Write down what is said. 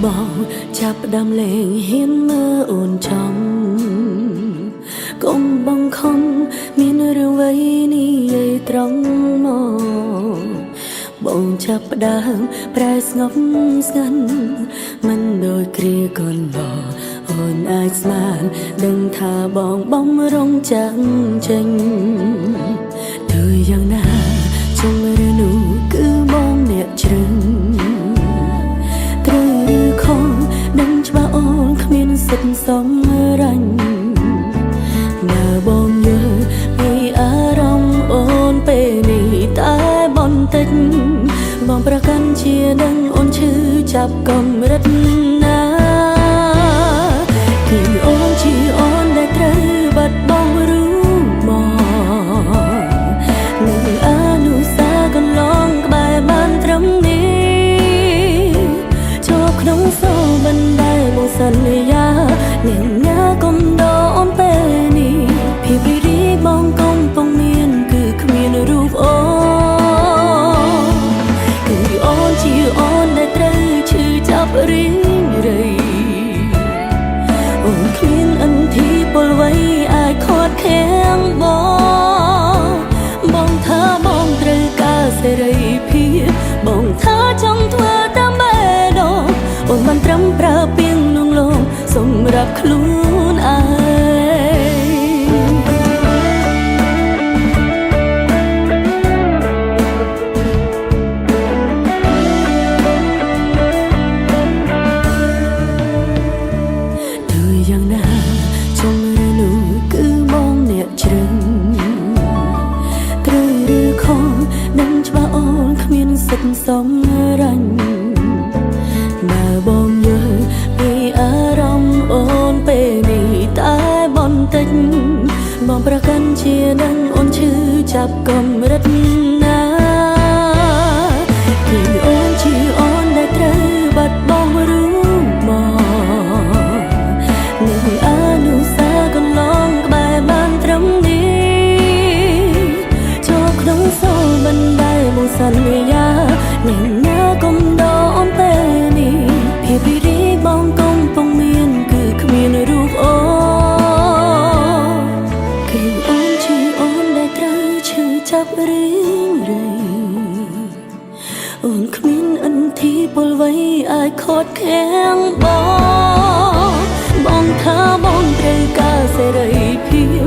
បងចាប់ផ្ដើមលេងហ៊ានមើលអូនចំកុំបងខំមានរឿងអ្វីនេះយាយត្រង់មកបងចាប់ផ្ដើមប្រែស្ងប់ស្ងាត់មិនដូចគ្រាកូនបងអូនអាចស្មានដឹងថាបងបំរុងចាំងចេញទៅយ៉ាងណាចំរឿងនោះគឺបងអ្នកជ្រឹងត្រូវឬខុសដឹងច្បាស់អូនគ្មានសិទ្ធិសម្រេចនៅបងយល់ពីអារម្មណ៍អូនពេលនេះតែបន្តិចបងប្រកាន់ជានឹងអូនឈឺចាប់កម្រិតណាគឺអូនជាអូនដែលត្រូវបាត់បង់รู้មកនៅអនុសាកន្លងក្បែរបានត្រឹមនេះចូលក្នុងសូបណ្ដៃបងសន្យាអ្នកណាកុំដោអូនពេលនេះភាពរីរីបងកំពុងមានគឺគ្មានរូបអូនគឺអូនជាអូនដែលត្រូវឈឺចាប់រីងរៃអូនគ្មានអន្ទីពលអ្វីអាចខាត់ខាំងបងថាបងត្រូវការសេរីភាពបងថាចង់ធ្វើតាមបេះដូងអូនមិនត្រឹមប្រើពាក្យលងលោមសម្រាប់ខ្លួនឯងយ៉ាងណាចំរឿងនោះគឺបងអ្នកជ្រឹងត្រូវឬខុសដឹងច្បាស់អូនគ្មានសិទ្ធិសម្រេចនៅបងយល់ពីអារម្មណ៍អូនពេលនេះតែបន្តិចបងប្រកាន់ជានឹងអូនឈឺចាប់កម្រិតណាគឺអូនជាអូនដែលត្រូវបាត់បង់รู้មកនៅអនុសាកន្លងក្បែរបានត្រឹមនេះចូលក្នុងសូលបណ្ដៃបងសន្យាអ្នកណាកុំដោអូនពេលនេះភាពរីរីបងកំពុងមានគឺគ្មានរូបអូនគឺអូនជាអូនដែលត្រូវឈឺចាប់រីងរៃអូនគ្មានអន្ទីពលអ្វីអាចខាត់ខាំងបងថាបងត្រូវការសេរីភាព